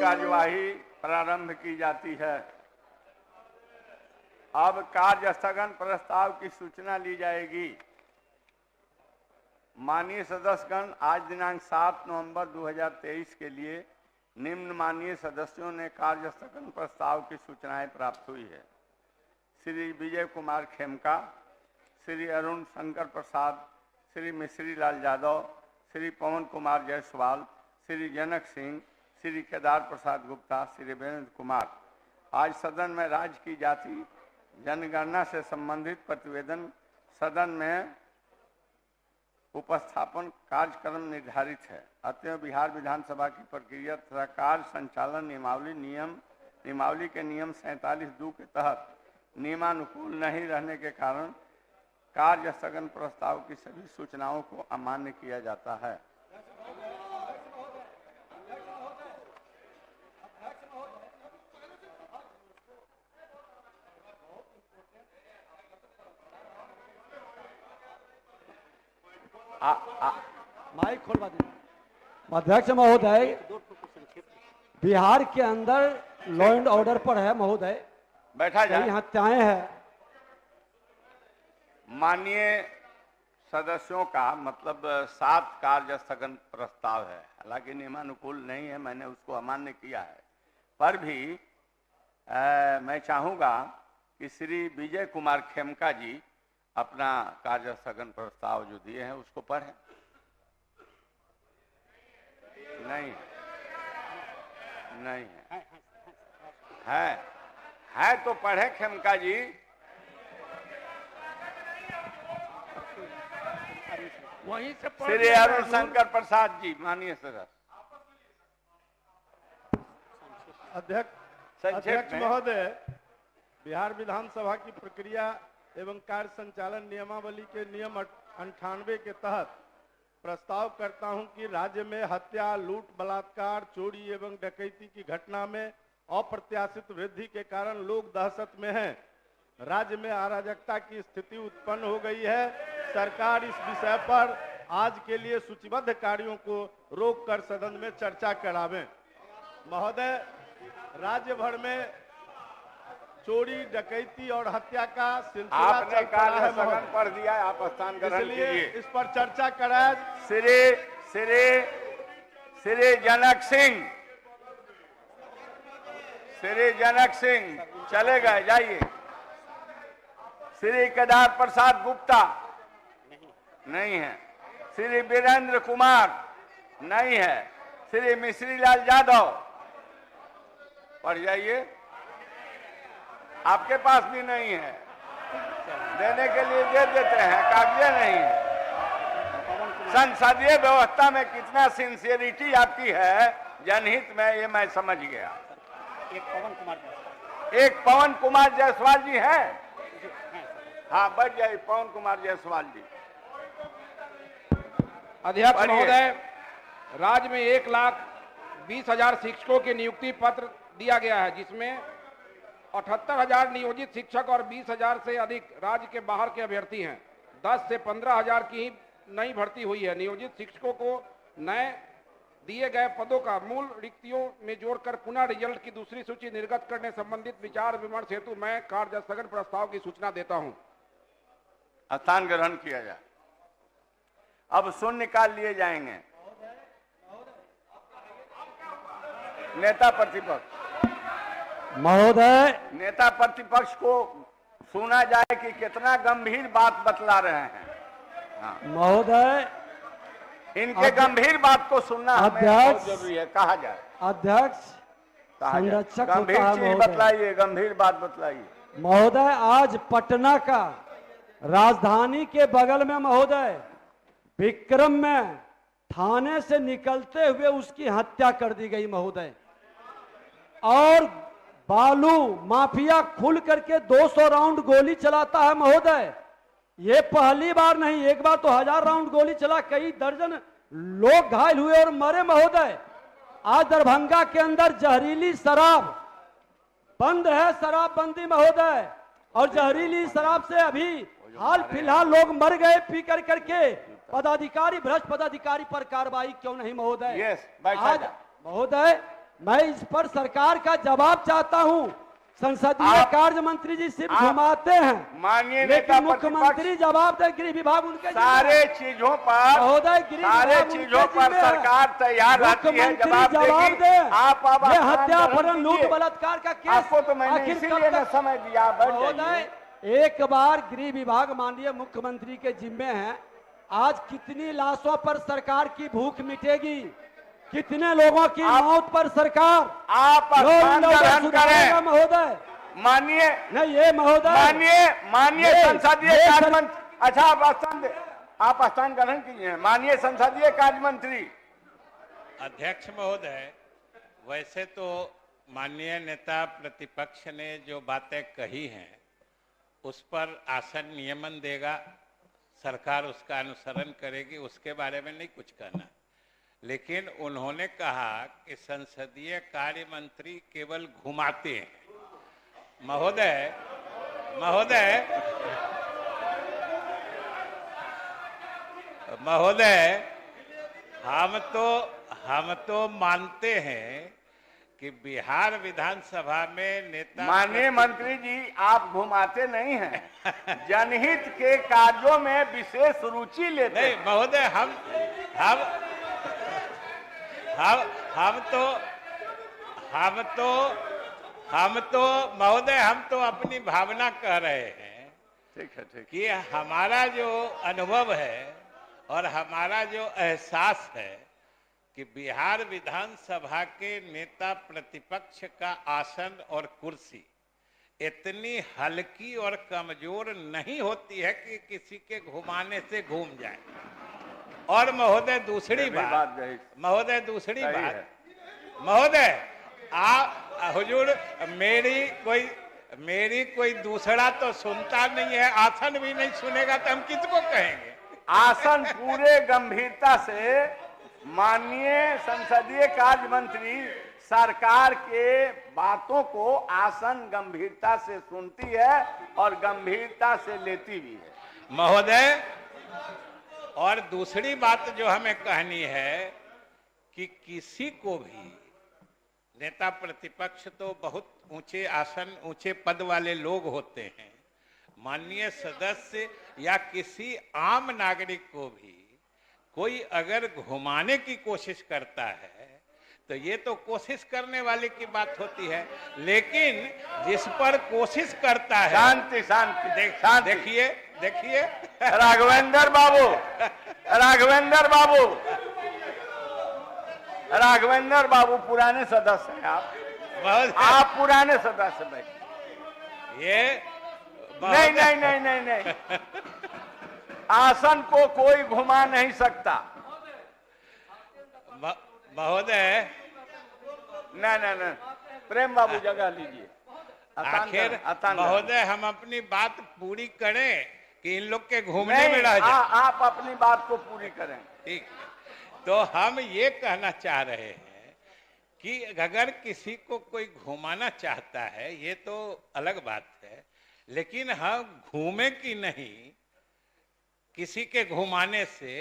कार्यवाही प्रारंभ की जाती है। अब कार्य स्थगन प्रस्ताव की सूचना ली जाएगी। माननीय सदस्यगण, आज दिनांक 7 नवंबर 2023 के लिए निम्न माननीय सदस्यों ने कार्य स्थगन प्रस्ताव की सूचनाएं प्राप्त हुई है। श्री विजय कुमार खेमका, श्री अरुण शंकर प्रसाद, श्री मिश्री लाल यादव, श्री पवन कुमार जायसवाल, श्री जनक सिंह, श्री केदार प्रसाद गुप्ता, श्री वीरेंद्र कुमार। आज सदन में राज्य की जाति जनगणना से संबंधित प्रतिवेदन सदन में उपस्थापन कार्यक्रम निर्धारित है। अतएव बिहार विधानसभा की प्रक्रिया तथा कार्य संचालन नियमावली के नियम 47(2) के तहत नियमानुकूल नहीं रहने के कारण कार्य स्थगन प्रस्ताव की सभी सूचनाओं को अमान्य किया जाता है। माइक खोलवा दीजिए। अध्यक्ष महोदय, बिहार के अंदर लॉ एंड ऑर्डर पर है महोदय, बैठा जाए। हत्याएं हैं। माननीय सदस्यों का मतलब 7 कार्य स्थगन प्रस्ताव है, हालांकि नियमानुकूल नहीं है, मैंने उसको अमान्य किया है। पर भी मैं चाहूंगा कि श्री विजय कुमार खेमका जी अपना कार्य स्थगन प्रस्ताव जो दिए हैं उसको पढ़ें। नहीं है तो पढ़े खेमका जी। वहीं से श्री अरुण शंकर प्रसाद जी, माननीय सदस्य। अध्यक्ष महोदय, बिहार विधानसभा की प्रक्रिया एवं कार्य संचालन नियमावली के नियम 98 के तहत प्रस्ताव करता हूं कि राज्य में हत्या, लूट, बलात्कार, चोरी एवं डकैती की घटना में अप्रत्याशित वृद्धि के कारण लोग दहशत में हैं। राज्य में अराजकता की स्थिति उत्पन्न हो गई है। सरकार इस विषय पर आज के लिए सूचीबद्ध कार्यों को रोककर सदन में चर्चा करावें। महोदय, राज्य भर में चोरी, डकैती और हत्या का सिलसिला आपने कार्य स्थगन पढ़ दिया है, आप स्थान ग्रहण कीजिए। इस पर चर्चा कराए। श्री जनक सिंह चले गए, जाइए। श्री केदार प्रसाद गुप्ता नहीं है। श्री वीरेंद्र कुमार नहीं है। श्री मिश्री लाल यादव, पढ़ जाइए। आपके पास भी नहीं है, देने के लिए दे देते हैं, कागजे नहीं है। संसदीय व्यवस्था में कितना सिंसियरिटी आपकी है जनहित में, ये मैं समझ गया। एक पवन कुमार जायसवाल जी हैं। हाँ, बैठ जाइए पवन कुमार जायसवाल जी। अध्यक्ष महोदय, राज्य में 1,20,000 शिक्षकों के नियुक्ति पत्र दिया गया है, जिसमें 78,000 नियोजित शिक्षक और 20,000 से अधिक राज्य के बाहर के अभ्यर्थी हैं। 10 से 15,000 की नई भर्ती हुई है। नियोजित शिक्षकों को नए दिए गए पदों का मूल रिक्तियों में जोड़कर पुनः रिजल्ट की दूसरी सूची निर्गत करने संबंधित विचार विमर्श हेतु मैं कार्य स्थगन प्रस्ताव की सूचना देता हूं। स्थान ग्रहण किया जाए। अब शून्यकाल लिए जाएंगे। नेता प्रतिपक्ष महोदय, नेता प्रतिपक्ष को सुना जाए कि कितना गंभीर बात बतला रहे हैं। हाँ। महोदय, इनके गंभीर बात को सुनना हमें बहुत जरूरी है। कहा जाए। अध्यक्ष, संरक्षक गंभीर चीज बतलाइए, गंभीर बात बतलाइए। महोदय, आज पटना का राजधानी के बगल में महोदय विक्रम में थाने से निकलते हुए उसकी हत्या कर दी गई महोदय। और बालू माफिया खुल करके 200 राउंड गोली चलाता है महोदय। ये पहली बार नहीं, एक बार तो 1000 राउंड गोली चला, कई दर्जन लोग घायल हुए और मरे महोदय। आज दरभंगा के अंदर जहरीली शराब बंद है, शराबबंदी महोदय, और जहरीली शराब से अभी हाल फिलहाल लोग मर गए पी कर करके। पदाधिकारी, भ्रष्ट पदाधिकारी पर कार्रवाई क्यों नहीं महोदय? आज महोदय मैं इस पर सरकार का जवाब चाहता हूं। संसदीय आप- कार्य मंत्री जी सिर्फ आप- घुमाते हैं, माननीय नेता लेकिन मुख्यमंत्री जवाब दे, गृह विभाग उनके जिम्मे सारे है। चीजों पर महोदय, गृह सारे विभाग चीजों उनके पर जिम्मे है। सरकार तैयार रहती है, मुख्यमंत्री जवाब जवाब देगी। दे। आप अब ये स्थान हत्या, ग्रहण अपहरण, लूट, कीजिए। बलात्कार का केस आपको तो मैंने आखिर इसीलिए कब ना तक? समय दिया, बैठ महोदय, जाइए। एक बार गृह विभाग माननीय मुख्यमंत्री के जिम्मे है। आज कितनी लाशों पर सरकार की भूख मिटेगी, कितने लोगों की मौत पर सरकार आप लो स्थान इन लोगों ग्रहण सुधारेगा करें। महोदय। माननीय नहीं, ये महोदय, माननीय ये- संसदीय ये कार्य सर- मंत्री, अच्छा आप स्थान ग्रहण कीजिए। माननीय संसदीय कार्य मंत्री। अध्यक्ष महोदय, वैसे तो माननीय नेता प्रतिपक्ष ने जो बातें कही हैं उस पर आसन नियमन देगा, सरकार उसका अनुसरण करेगी, उसके बारे में नहीं कुछ कहना। लेकिन उन्होंने कहा कि संसदीय कार्य मंत्री केवल घुमाते हैं। महोदय महोदय महोदय हम तो मानते हैं कि बिहार विधानसभा में नेता माननीय मंत्री जी, आप घुमाते नहीं हैं, जनहित के कार्यों में विशेष रुचि लेते नहीं हैं। महोदय, हम तो महोदय, हम तो अपनी भावना कह रहे हैं ठीक है, ठीक। कि हमारा जो अनुभव है और हमारा जो एहसास है कि बिहार विधानसभा के नेता प्रतिपक्ष का आसन और कुर्सी इतनी हल्की और कमजोर नहीं होती है कि किसी के घुमाने से घूम जाए। और महोदय दूसरी ये भी बात बात है। महोदय दूसरी सही बात है। महोदय, आप हुजूर मेरी कोई दूसरा तो सुनता नहीं है, आसन भी नहीं सुनेगा तो हम किसको कहेंगे? आसन पूरे गंभीरता से माननीय संसदीय कार्य मंत्री सरकार के बातों को आसन गंभीरता से सुनती है और गंभीरता से लेती भी है। महोदय, और दूसरी बात जो हमें कहनी है कि किसी को भी, नेता प्रतिपक्ष तो बहुत ऊंचे आसन, ऊंचे पद वाले लोग होते हैं, माननीय सदस्य या किसी आम नागरिक को भी कोई अगर घुमाने की कोशिश करता है तो ये तो कोशिश करने वाले की बात होती है, लेकिन जिस पर कोशिश करता है शांति शांति शांति। देखिए राघवेंद्र बाबू, राघवेंद्र बाबू, राघवेंद्र बाबू पुराने सदस्य हैं आप पुराने सदस्य बैठे। ये नहीं नहीं नहीं नहीं नहीं, आसन को कोई घुमा नहीं सकता। महोदय, नहीं नहीं नहीं, प्रेम बाबू जगह लीजिए। आखिर महोदय हम अपनी बात पूरी करें कि इन लोग के घूमने में रह जाए? आप अपनी बात को पूरी करें। ठीक, तो हम ये कहना चाह रहे हैं कि अगर किसी को कोई घुमाना चाहता है ये तो अलग बात है, लेकिन हम घूमे कि नहीं किसी के घुमाने से,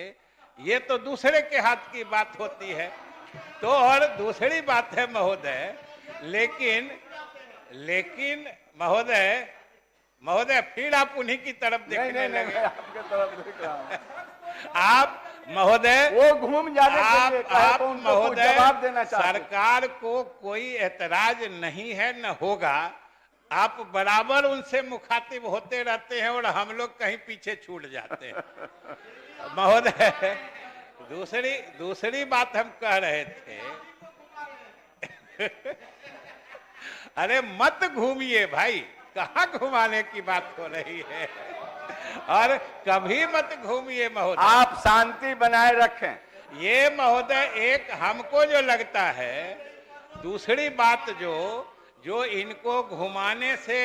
ये तो दूसरे के हाथ की बात होती है। तो और दूसरी बात है महोदय, लेकिन महोदय फिर आप उन्हीं की तरफ देखने लगे। मैं आपके तरफ देख रहा हूं। आप महोदय, वो घूम जाने के लिए कहे आप तो उनको कुछ महोदय, जवाब देना चाहते हैं। सरकार को कोई एतराज नहीं है, न होगा। आप बराबर उनसे मुखातिब होते रहते हैं और हम लोग कहीं पीछे छूट जाते हैं। महोदय, दूसरी बात हम कह रहे थे अरे मत घूमिए भाई, कहाँ घुमाने की बात हो रही है, और कभी मत घूमिए महोदय। आप शांति बनाए रखें। ये महोदय एक हमको जो लगता है, दूसरी बात जो इनको घुमाने से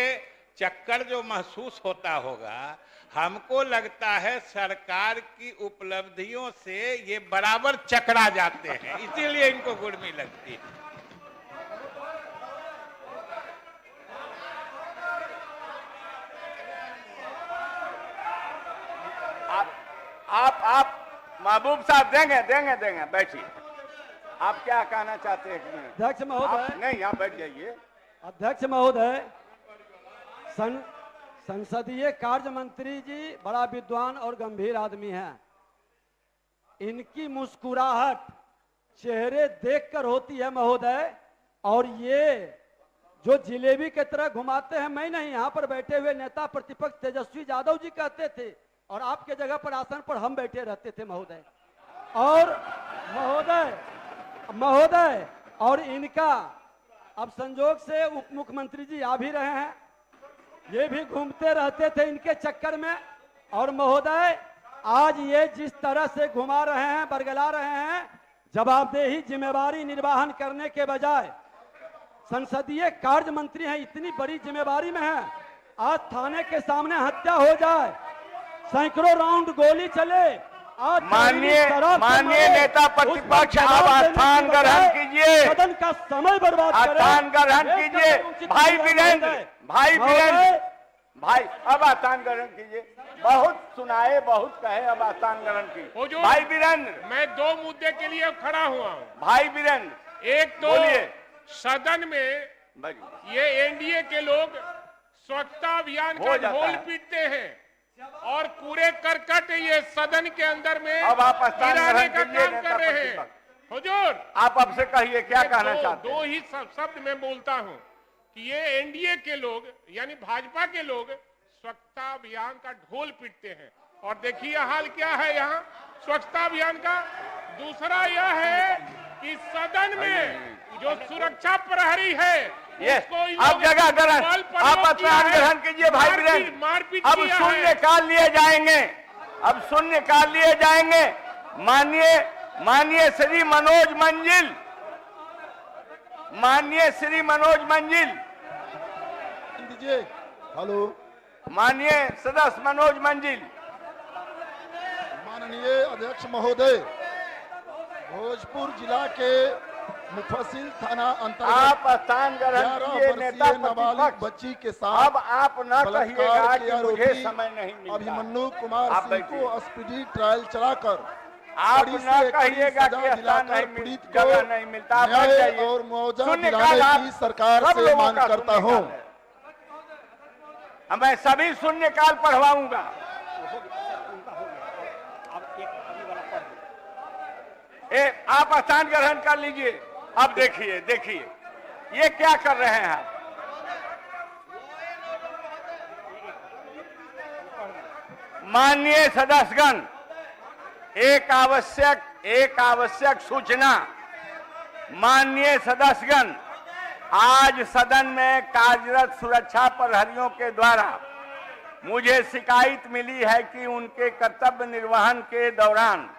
चक्कर जो महसूस होता होगा, हमको लगता है सरकार की उपलब्धियों से ये बराबर चकरा जाते हैं, इसीलिए इनको गुड़मी लगती है। आप महबूब साहब देंगे बैठिए। आप क्या कहना चाहते हैं? एक मिनट। अध्यक्ष महोदय, आप नहीं, यहाँ बैठ जाइए। अध्यक्ष महोदय, संसदीय कार्य मंत्री जी बड़ा विद्वान और गंभीर आदमी हैं। इनकी मुस्कुराहट चेहरे देखकर होती है महोदय, और ये जो जिलेबी की तरह घुमाते हैं, मैं नहीं, यहाँ पर बैठे हुए नेता प्रतिपक्ष तेजस्वी यादव जी कहते थे, और आपके जगह पर आसन पर हम बैठे रहते थे महोदय। और महोदय और इनका अब संजोग से उप मुख्यमंत्री जी आ भी रहे हैं, ये भी घूमते रहते थे इनके चक्कर में। और महोदय आज ये जिस तरह से घुमा रहे हैं, बरगला रहे हैं, जवाबदेही जिम्मेवारी निर्वहन करने के बजाय संसदीय कार्य मंत्री हैं, इतनी बड़ी जिम्मेवारी में है। आज थाने के सामने हत्या हो जाए, सैकड़ों राउंड गोली चले, आज माननीय नेता प्रतिपक्ष, आप स्थान ग्रहण कीजिए, सदन का समय बर्बाद करें। स्थान ग्रहण कीजिए। भाई वीरेंद्र, भाई अब स्थान ग्रहण कीजिए। बहुत सुनाए, बहुत कहे, अब स्थान ग्रहण कीजिए। भाई वीरेंद्र, मैं 2 मुद्दे के लिए खड़ा हुआ हूँ। भाई वीरेंद्र, एक तो बोलिए। सदन में ये एनडीए के लोग स्वच्छता अभियान का ढोल पीटते हैं और कूड़े करकट ये सदन के अंदर में अब आप स्थान गिराने ग्रहण का कीजिए काम कर रहे हैं। हुजूर, आप अब से कहिए क्या कहना चाहते हैं? 2 ही शब्द में बोलता हूँ कि ये एनडीए के लोग यानी भाजपा के लोग स्वच्छता अभियान का ढोल पीटते हैं, और देखिए हाल क्या है यहाँ स्वच्छता अभियान का। दूसरा यह है कि सदन में जो सुरक्षा प्रहरी है, अब जगह ग्रहण, आप स्थान ग्रहण कीजिए। भाई वीरेंद्र, मारपीट अब शून्यकाल लिए जाएंगे, अब शून्यकाल लिए जाएंगे। माननीय श्री मनोज मंजिल, माननीय श्री मनोज मंजिल, हेलो, माननीय सदस्य मनोज मंजिल। माननीय अध्यक्ष महोदय, भोजपुर जिला के मुफस्सिल थाना अंतर्गत आप स्थान ग्रहण कीजिए। नेता नाबालिग बच्ची के साथ अब आप न कहिएगा कि मुझे आरोपी समय नहीं मिलता। अभिमन्यु कुमार आप सिंह को स्पीडी ट्रायल चलाकर आप न कहिएगा कि स्थान नहीं, जगह नहीं मिलता। आप बैठ जाइए और मुआवजा शून्यकाल दिलाने की सरकार सब से लोगों मांग का करता हूँ। शून्यकाल है। मैं सभी शून्यकाल पढ़वाऊंगा। आप स्थान ग्रहण कर लीजिए। अब देखिए ये क्या कर रहे हैं आप। माननीय सदस्यगण, एक आवश्यक सूचना। माननीय सदस्यगण, आज सदन में कार्यरत सुरक्षा प्रहरियों के द्वारा मुझे शिकायत मिली है कि उनके कर्तव्य निर्वहन के दौरान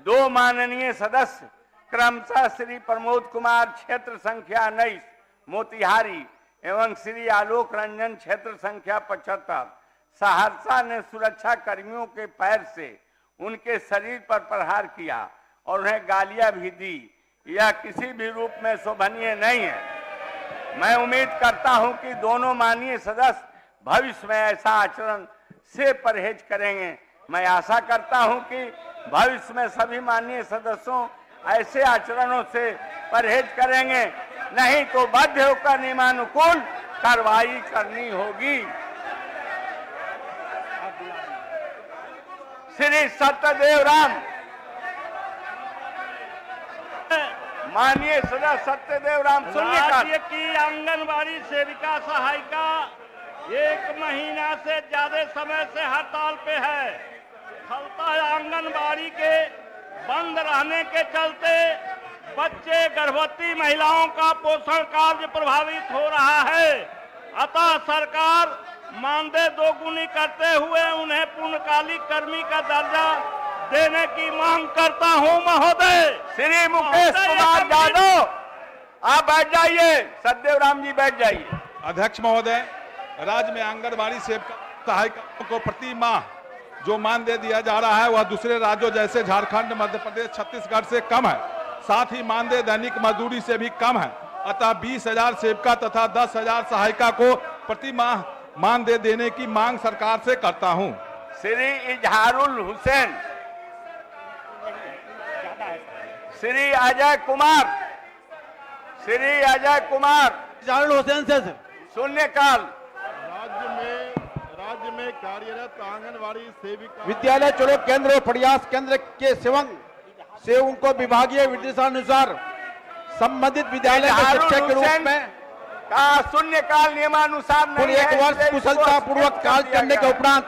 2 माननीय सदस्य क्रमशः श्री प्रमोद कुमार क्षेत्र संख्या 19 मोतिहारी एवं श्री आलोक रंजन क्षेत्र संख्या 75 सहरसा ने सुरक्षा कर्मियों के पैर से उनके शरीर पर प्रहार किया और उन्हें गालियां भी दी। यह किसी भी रूप में शोभनीय नहीं है। मैं उम्मीद करता हूं कि दोनों माननीय सदस्य भविष्य में ऐसा आचरण से परहेज करेंगे। मैं आशा करता हूं कि भविष्य में सभी माननीय सदस्यों ऐसे आचरणों से परहेज करेंगे, नहीं तो बाध्य होकर नियमानुकूल कार्रवाई करनी होगी। श्री सत्यदेव राम, माननीय सदस्य सत्यदेव राम शून्यकाल। राज्य की आंगनबाड़ी सेविका सहायिका 1 महीना से ज्यादा समय से हड़ताल पे है। फलतः आंगनबाड़ी के बंद रहने के चलते बच्चे, गर्भवती महिलाओं का पोषण कार्य प्रभावित हो रहा है। अतः सरकार मानदेय दोगुनी करते हुए उन्हें पूर्णकालिक कर्मी का दर्जा देने की मांग करता हूं महोदय। श्री मुकेश कुमार यादव, आप बैठ जाइए। सत्यदेव राम जी बैठ जाइए। अध्यक्ष महोदय, राज्य में आंगनबाड़ी सेविका सहायिकाओं को प्रति माह जो मानदेय दिया जा रहा है वह दूसरे राज्यों जैसे झारखंड, मध्य प्रदेश, छत्तीसगढ़ से कम है। साथ ही मानदेय दैनिक मजदूरी से भी कम है। अतः 20,000 सेविका तथा 10,000 सहायिका को प्रति माह मानदेय देने की मांग सरकार से करता हूं। श्री इजहारुल हुसैन, श्री अजय कुमार, श्री अजय कुमार जावेद हुसैन से शून्यकाल। राज्य में कार्यरत आंगनवाड़ी सेविका विद्यालय चलो केंद्र और प्रयास केंद्र के सेवकों को विभागीय निर्देशानुसार संबंधित विद्यालय के शिक्षक के रूप में का शून्यकाल नियमानुसार कुल नहीं 1 है, वर्ष इसलिए कुशलता इसको पूर्वक स्पष्ट कार्य कर दिया करने के गया। उपरांत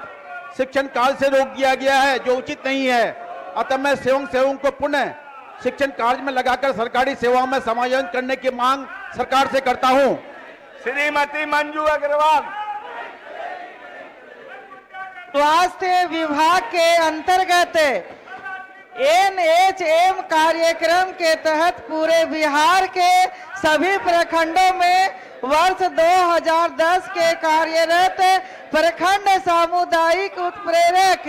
शिक्षण काल से रोक दिया गया है, जो उचित नहीं है। अतः मैं सेवकों को पुनः शिक्षण कार्य में लगाकर सरकारी सेवाओं में समायोजन करने की मांग सरकार से करता हूं। श्रीमती मंजू अग्रवाल। स्वास्थ्य विभाग के अंतर्गत NHM कार्यक्रम के तहत पूरे बिहार के सभी प्रखंडों में वर्ष 2010 के कार्यरत प्रखंड सामुदायिक उत्प्रेरक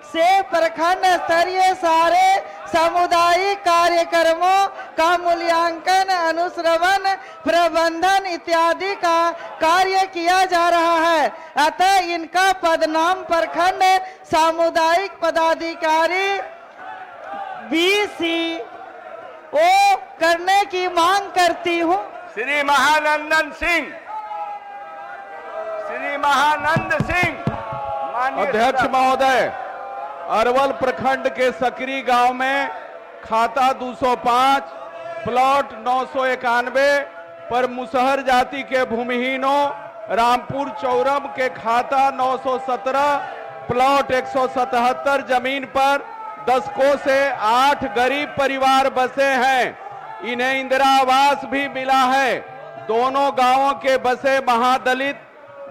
से प्रखंड स्तरीय सारे सामुदायिक कार्यक्रमों का मूल्यांकन, अनुश्रवण, प्रबंधन इत्यादि का कार्य किया जा रहा है। अतः इनका पदनाम प्रखंड सामुदायिक पदाधिकारी BCO करने की मांग करती हूँ। श्री महानंदन सिंह, श्री महानंद सिंह। माननीय अध्यक्ष सदस्य। महोदय, अरवल प्रखंड के सकरी गांव में खाता 205 प्लॉट 991 पर मुसहर जाति के भूमिहीनों, रामपुर चौरम के खाता 917 प्लॉट 177 जमीन पर दशकों से 8 गरीब परिवार बसे हैं। इन्हें इंदिरा आवास भी मिला है। दोनों गांवों के बसे महादलित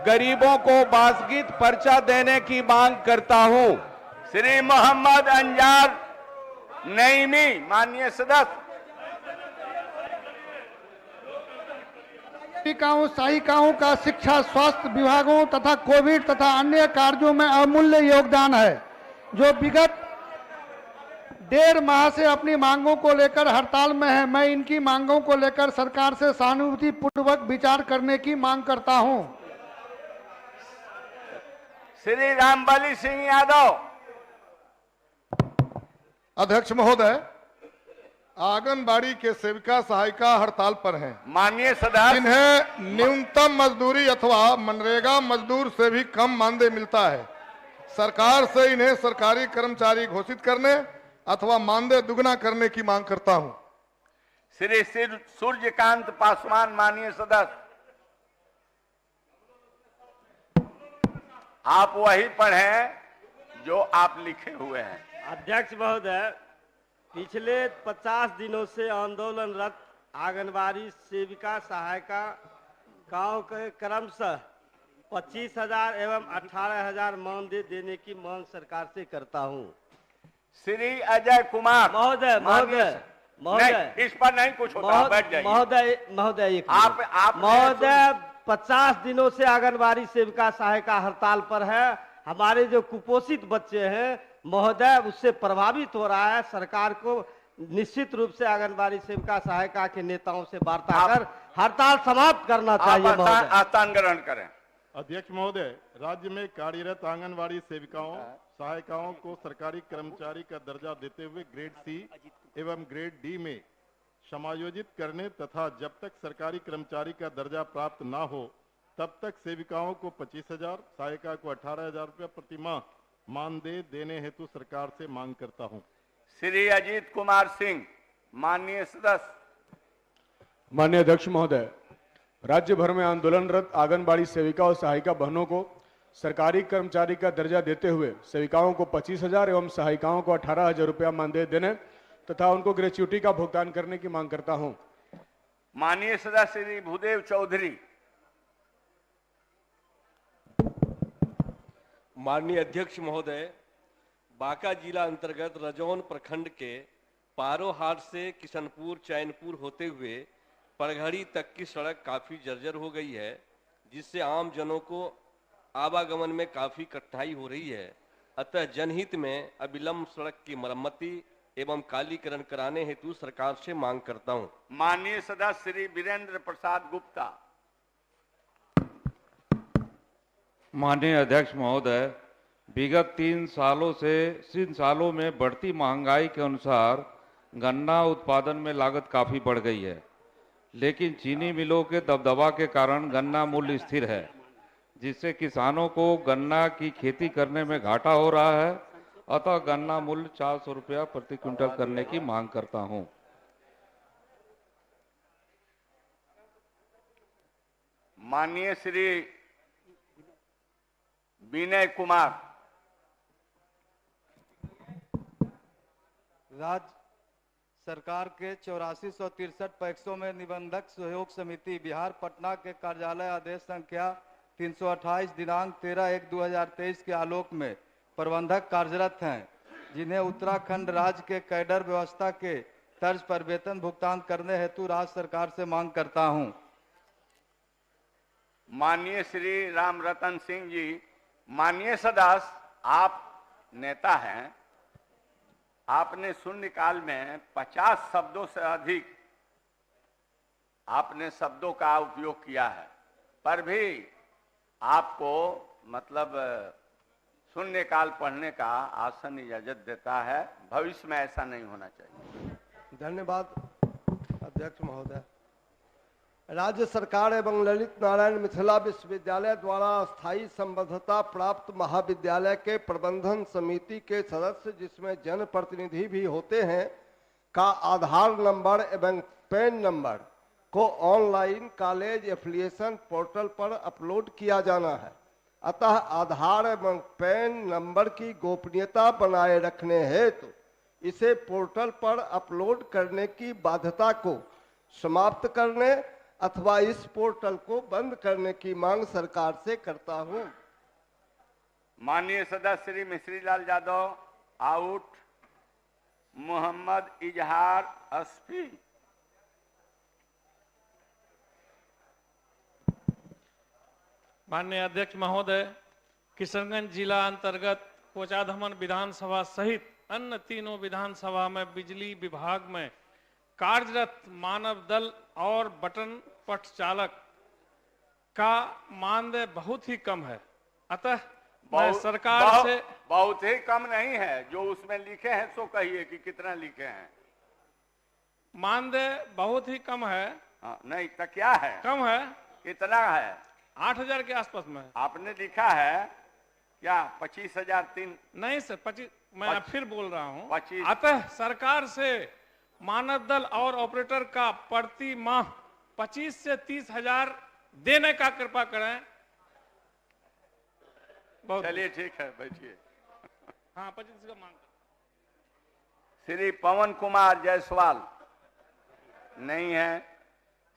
गरीबों को बासगीत पर्चा देने की मांग करता हूं। श्री मोहम्मद अंजार नईमी। माननीय सदस्य। सेविकाओं सहायिकाओं का शिक्षा, स्वास्थ्य विभागों तथा कोविड तथा अन्य कार्यों में अमूल्य योगदान है, जो विगत 1.5 माह से अपनी मांगों को लेकर हड़ताल में है। मैं इनकी मांगों को लेकर सरकार से सहानुभूति पूर्वक विचार करने की मांग करता हूं। श्री रामबली सिंह यादव। अध्यक्ष महोदय, आंगनबाड़ी के सेविका सहायिका हड़ताल पर हैं। माननीय सदस्य। इन्हें न्यूनतम मजदूरी अथवा मनरेगा मजदूर से भी कम मानदेय मिलता है। सरकार से इन्हें सरकारी कर्मचारी घोषित करने अथवा मानदेय दुगना करने की मांग करता हूं। श्री सूर्यकांत पासवान। माननीय सदस्य। आप वही पढ़ें जो आप लिखे हुए हैं। अध्यक्ष महोदय, पिछले 50 दिनों से आंदोलनरत आंगनबाड़ी सेविका सहायिका गांव के क्रमशः 25,000 एवं 18,000 मानदेय देने की मांग सरकार से करता हूं। श्री अजय कुमार। महोदय महोदय महोदय, नहीं, इस पर नहीं कुछ होता, बैठ जाइए। महोदय आप महोदय 50 दिनों से आंगनबाड़ी सेविका सहायिका हड़ताल पर है। हमारे जो कुपोषित बच्चे हैं महोदय, उससे प्रभावित हो रहा है। सरकार को निश्चित रूप से आंगनबाड़ी सेविका सहायिका के नेताओं से वार्ता कर हड़ताल समाप्त करना चाहिए। आस्थान ग्रहण करें। अध्यक्ष महोदय, राज्य में कार्यरत आंगनवाड़ी सेविकाओं सहायिकाओं को सरकारी कर्मचारी का दर्जा देते हुए ग्रेड C एवं ग्रेड D में समायोजित करने तथा जब तक सरकारी कर्मचारी का दर्जा प्राप्त ना हो तब तक सेविकाओं को 25,000, सहायिका को 18,000 रुपया प्रति माह मानदेय देने हेतु सरकार से मांग करता हूं। श्री अजीत कुमार सिंह। माननीय सदस्य। माननीय अध्यक्ष महोदय, राज्य भर में आंदोलनरत आंगनबाड़ी सेविका और सहायिका बहनों को सरकारी कर्मचारी का दर्जा देते हुए सेविकाओं को 25,000 एवं सहायिकाओं को 18,000 रुपया मानदेय देने तथा उनको ग्रेच्युटी का भुगतान करने की मांग करता हूं। माननीय सदस्य श्री भूदेव चौधरी। माननीय अध्यक्ष महोदय, बांका जिला अंतर्गत रजौन प्रखंड के पारोहाट से किशनपुर चैनपुर होते हुए परघड़ी तक की सड़क काफी जर्जर हो गई है, जिससे आम जनों को आवागमन में काफी कठिनाई हो रही है। अतः जनहित में अविलंब सड़क की मरम्मती एवं कालीकरण कराने हेतु सरकार से मांग करता हूं। माननीय सदस्य श्री वीरेंद्र प्रसाद गुप्ता। माननीय अध्यक्ष महोदय, विगत 3 सालों में बढ़ती महंगाई के अनुसार गन्ना उत्पादन में लागत काफ़ी बढ़ गई है, लेकिन चीनी मिलों के दबदबा के कारण गन्ना मूल्य स्थिर है, जिससे किसानों को गन्ना की खेती करने में घाटा हो रहा है। अतः गन्ना मूल्य 400 रुपया प्रति क्विंटल करने की मांग करता हूं। माननीय श्री विनय कुमार। राज्य सरकार के 8463 पैक्सों में निबंधक सहयोग समिति बिहार पटना के कार्यालय आदेश संख्या 328 दिनांक 13/1/2023 के आलोक में प्रबंधक कार्यरत हैं, जिन्हें उत्तराखंड राज्य के कैडर व्यवस्था के तर्ज पर वेतन भुगतान करने हेतु राज्य सरकार से मांग करता हूं। माननीय श्री राम रतन सिंह जी। माननीय सदस्य, आप नेता हैं, आपने शून्यकाल में 50 शब्दों से अधिक आपने शब्दों का उपयोग किया है, पर भी आपको मतलब शून्यकाल पढ़ने का आसन इजाजत देता है। भविष्य में ऐसा नहीं होना चाहिए। धन्यवाद अध्यक्ष महोदय। राज्य सरकार एवं ललित नारायण मिथिला विश्वविद्यालय द्वारा स्थायी संबद्धता प्राप्त महाविद्यालय के प्रबंधन समिति के सदस्य, जिसमें जनप्रतिनिधि भी होते हैं, का आधार नंबर एवं पैन नंबर को ऑनलाइन कॉलेज एफिलिएशन पोर्टल पर अपलोड किया जाना है। अतः आधार एवं पैन नंबर की गोपनीयता बनाए रखने हेतु इसे पोर्टल पर अपलोड करने की बाध्यता को समाप्त करने अथवा इस पोर्टल को बंद करने की मांग सरकार से करता हूं। माननीय सदस्य श्री मिश्री लाल यादव आउट। मोहम्मद इजहार एसपी। माननीय अध्यक्ष महोदय, किशनगंज जिला अंतर्गत कोचाधमन विधानसभा सहित अन्य तीनों विधानसभा में बिजली विभाग में कार्यरत मानव दल और बटन पट चालक का मानदेय बहुत ही कम है। अतः मैं सरकार से बहुत ही कम नहीं है, जो उसमें लिखे हैं सो कहिए कि कितना लिखे हैं। मानदेय बहुत ही कम है। नहीं तो क्या है? कम है। कितना है? 8000 के आसपास में है। आपने लिखा है क्या 25,003? नहीं सर, 25। मैं फिर बोल रहा हूँ 25। अतः सरकार से मानव दल और ऑपरेटर का प्रति माह 25 से 30 हजार देने का कृपा करें। चलिए ठीक है, बैठिए। हाँ, 25 का मांग। श्री पवन कुमार जायसवाल नहीं है।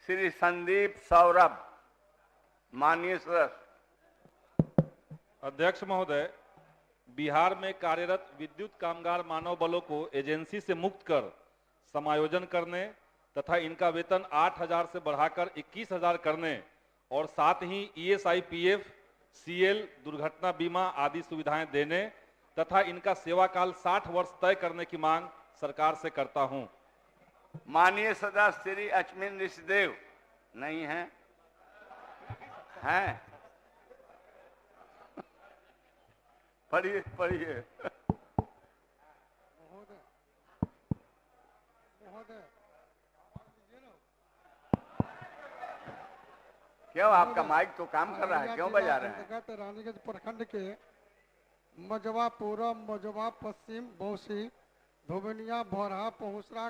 श्री संदीप सौरभ। माननीय सदस्य। अध्यक्ष महोदय, बिहार में कार्यरत विद्युत कामगार मानव बलों को एजेंसी से मुक्त कर समायोजन करने तथा इनका वेतन 8,000 से बढ़ाकर 21,000 करने और साथ ही ESI, PF, CL, दुर्घटना बीमा आदि सुविधाएं देने तथा इनका सेवा काल 60 वर्ष तय करने की मांग सरकार से करता हूं। माननीय सदस्य श्री अचमिन ऋषिदेव नहीं है। हैं? पढ़िए पढ़िए। क्यों आपका माइक तो काम कर रहा है, क्यों बजा रहे हैं? रानीगंज प्रखंड के मजवा पूर्व, मजवा पश्चिम, बौसी, धोबनिया, भौरहा, पहुसरा,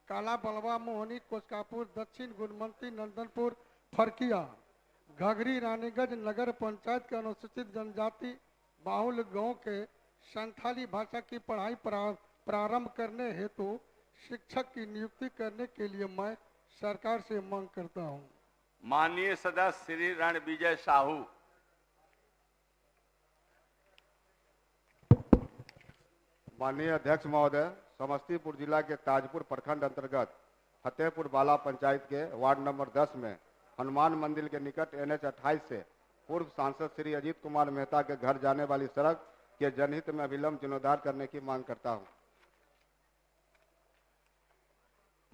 काला बलवा, मोहनी, कोचकापुर, दक्षिण गुणमंती, नंदनपुर, फरकिया, घघरी, रानीगंज नगर पंचायत के अनुसूचित जनजाति बाहुल गांव के संथाली भाषा की पढ़ाई प्रारंभ करने हेतु शिक्षक की नियुक्ति करने के लिए मैं सरकार से मांग करता हूं। माननीय सदस्य श्री रणविजय साहू। माननीय अध्यक्ष महोदय, समस्तीपुर जिला के ताजपुर प्रखंड अंतर्गत फतेहपुर बाला पंचायत के वार्ड नंबर 10 में हनुमान मंदिर के निकट NH 28 से पूर्व सांसद श्री अजीत कुमार मेहता के घर जाने वाली सड़क के जनहित में अविलंब जीर्णोद्धार करने की मांग करता हूं।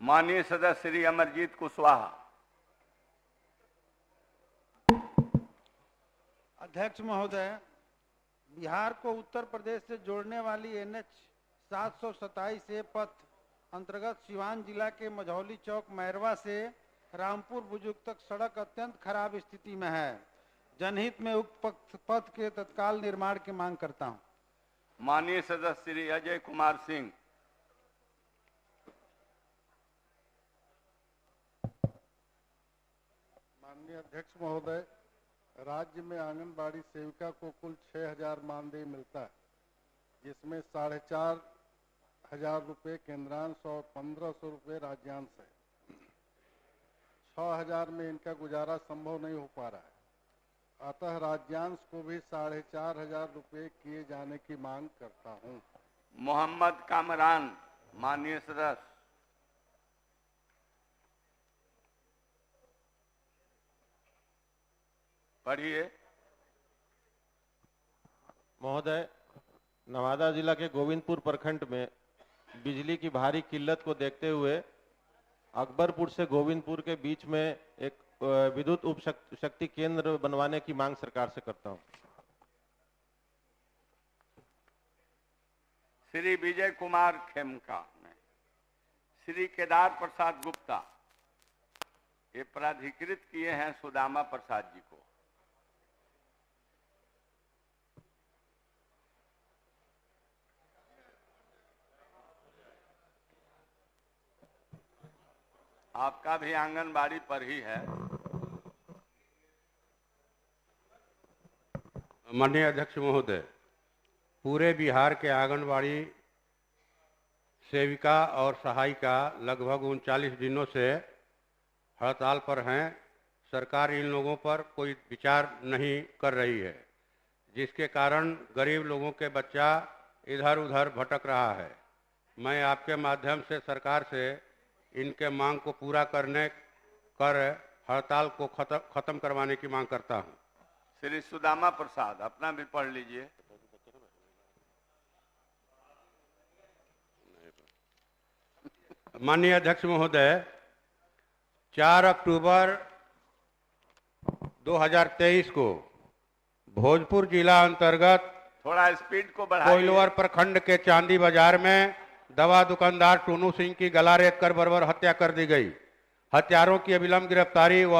माननीय सदस्य श्री अमरजीत कुशवाहा। अध्यक्ष महोदय, बिहार को उत्तर प्रदेश से जोड़ने वाली NH 727 पथ अंतर्गत सिवान जिला के मझौली चौक मैरवा से रामपुर बुजुर्ग तक सड़क अत्यंत खराब स्थिति में है। जनहित में उक्त पथ के तत्काल निर्माण की मांग करता हूं। माननीय सदस्य श्री अजय कुमार सिंह। माननीय अध्यक्ष महोदय, राज्य में आंगनबाड़ी सेविका को कुल 6,000 मानदेय मिलता है, जिसमें 4,500 रुपये केंद्रांश और 1,500 रुपये राज्यांश है। 6,000 में इनका गुजारा संभव नहीं हो पा रहा है, अतः राज्यांश को भी 4,500 रुपये किए जाने की मांग करता हूं। मोहम्मद कामरान। माननीय सदस्य। पढ़िए। महोदय, नवादा जिला के गोविंदपुर प्रखंड में बिजली की भारी किल्लत को देखते हुए अकबरपुर से गोविंदपुर के बीच में एक विद्युत उप शक्ति केंद्र बनवाने की मांग सरकार से करता हूं। श्री विजय कुमार खेमका ने श्री केदार प्रसाद गुप्ता ये प्राधिकृत किए हैं सुदामा प्रसाद जी को। आपका भी आंगनबाड़ी पर ही है। माननीय अध्यक्ष महोदय, पूरे बिहार के आंगनबाड़ी सेविका और सहायिका लगभग 39 दिनों से हड़ताल पर हैं। सरकार इन लोगों पर कोई विचार नहीं कर रही है, जिसके कारण गरीब लोगों के बच्चा इधर उधर भटक रहा है। मैं आपके माध्यम से सरकार से इनके मांग को पूरा कर हड़ताल को खत्म करवाने की मांग करता हूं। श्री सुदामा प्रसाद, अपना भी पढ़ लीजिए। माननीय अध्यक्ष महोदय, 4 अक्टूबर 2023 को भोजपुर जिला अंतर्गत थोड़ा स्पीड को बढ़ाइए। कोइलवर प्रखंड के चांदी बाजार में दवा दुकानदार टूनू सिंह की गला रेत कर बर्बर हत्या कर दी गई। हत्यारों की अविलंब गिरफ्तारी व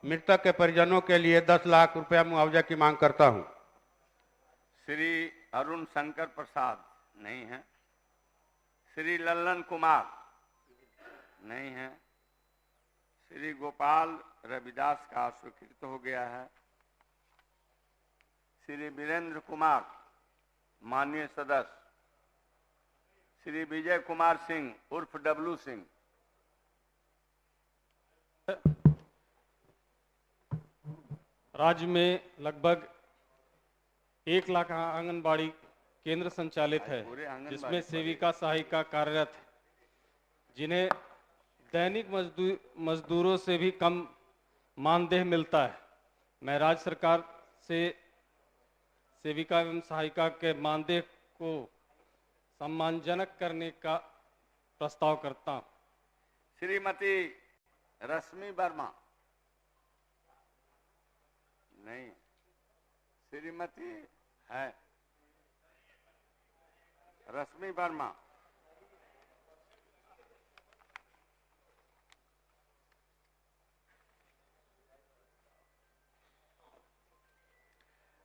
मृतक के परिजनों के लिए 10 लाख रुपया मुआवजा की मांग करता हूं। श्री अरुण शंकर प्रसाद नहीं है। श्री लल्लन कुमार नहीं है। श्री गोपाल रविदास का स्वीकृत हो गया है। श्री वीरेंद्र कुमार। माननीय सदस्य श्री विजय कुमार सिंह उर्फ डब्लू सिंह। राज्य में लगभग 1 लाख आंगनबाड़ी केंद्र संचालित है, जिसमें सेविका सहायिका कार्यरत है, जिन्हें दैनिक मजदूरों से भी कम मानदेय मिलता है। मैं राज्य सरकार से सेविका एवं सहायिका के मानदेय को सम्मानजनक करने का प्रस्ताव करता हूं। श्रीमती रश्मि वर्मा नहीं। श्रीमती है रश्मि वर्मा।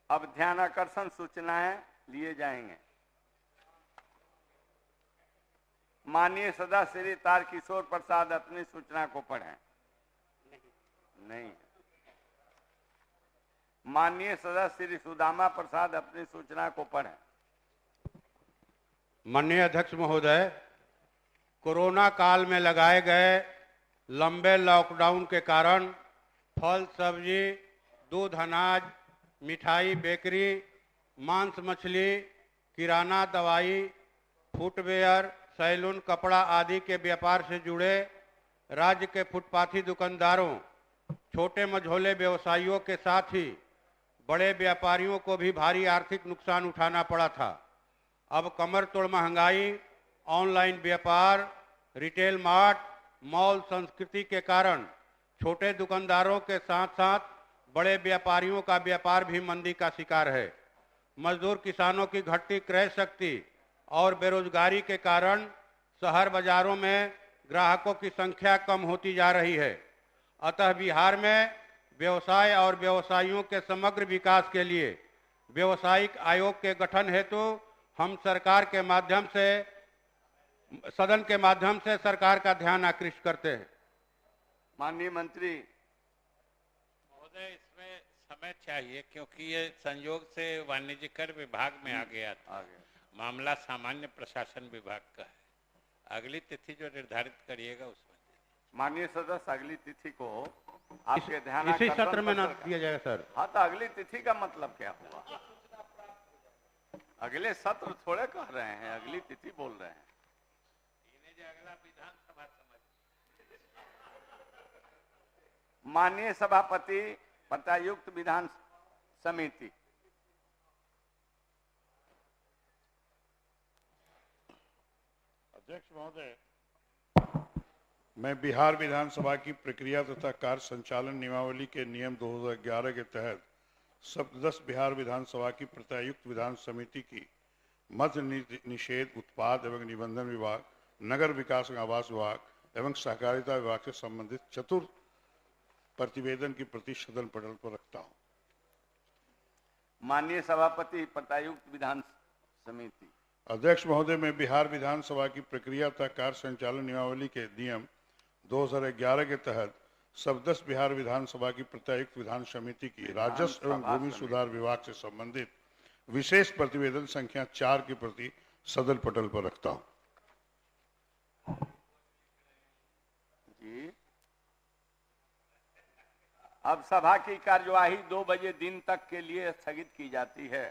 अब ध्यानाकर्षण सूचनाएं लिए जाएंगे। माननीय सदस्य श्री तारकिशोर प्रसाद अपनी सूचना को पढ़ें। नहीं। माननीय सदस्य श्री सुदामा प्रसाद अपनी सूचना को पढ़ें। माननीय अध्यक्ष महोदय, कोरोना काल में लगाए गए लंबे लॉकडाउन के कारण फल सब्जी, दूध, अनाज, मिठाई, बेकरी, मांस मछली, किराना, दवाई, फुटवेयर, सैलून, कपड़ा आदि के व्यापार से जुड़े राज्य के फुटपाथी दुकानदारों, छोटे मझोले व्यवसायियों के साथ ही बड़े व्यापारियों को भी भारी आर्थिक नुकसान उठाना पड़ा था। अब कमर तोड़ महंगाई, ऑनलाइन व्यापार, रिटेल मार्ट, मॉल संस्कृति के कारण छोटे दुकानदारों के साथ साथ बड़े व्यापारियों का व्यापार भी मंदी का शिकार है। मजदूर किसानों की घटती क्रय शक्ति और बेरोजगारी के कारण शहर बाजारों में ग्राहकों की संख्या कम होती जा रही है। अतः बिहार में व्यवसाय और व्यवसायियों के समग्र विकास के लिए व्यवसायिक आयोग के गठन हेतु हम सरकार के माध्यम से सदन के माध्यम से सरकार का ध्यान आकृष्ट करते हैं। माननीय मंत्री महोदय, इसमें समय चाहिए क्योंकि ये संयोग से वाणिज्य कर विभाग में आ गया था। मामला सामान्य प्रशासन विभाग का है। अगली तिथि जो निर्धारित करिएगा उसमें। माननीय सदस्य, अगली तिथि को आपके ध्यान इसी सत्र में ना दिया जाएगा सर। हाँ, तो अगली तिथि का मतलब क्या हुआ? अगले सत्र थोड़े कह रहे हैं, अगली तिथि बोल रहे हैं। अगला विधानसभा माननीय सभापति प्रत्यायुक्त विधान समिति। अध्यक्ष महोदय, मैं बिहार विधानसभा की प्रक्रिया तथा कार्य संचालन नियमावली के नियम 2011 के तहत सप्तदश बिहार विधानसभा की प्रत्यायुक्त विधान समिति की मद्य निषेध, उत्पाद एवं निबंधन विभाग, नगर विकास एवं आवास विभाग एवं सहकारिता विभाग से संबंधित चतुर्थ प्रतिवेदन की प्रति सदन पटल पर रखता हूं। माननीय सभापति प्रत्यायुक्त विधान समिति। अध्यक्ष महोदय, मैं बिहार विधानसभा की प्रक्रिया तथा कार्य संचालन नियमावली के नियम 2011 के तहत सप्तदश बिहार विधानसभा की प्रत्यायुक्त विधान समिति की राजस्व एवं भूमि सुधार विभाग से संबंधित विशेष प्रतिवेदन संख्या 4 की प्रति सदन पटल पर रखता हूं। जी, अब सभा की कार्यवाही 2 बजे दिन तक के लिए स्थगित की जाती है।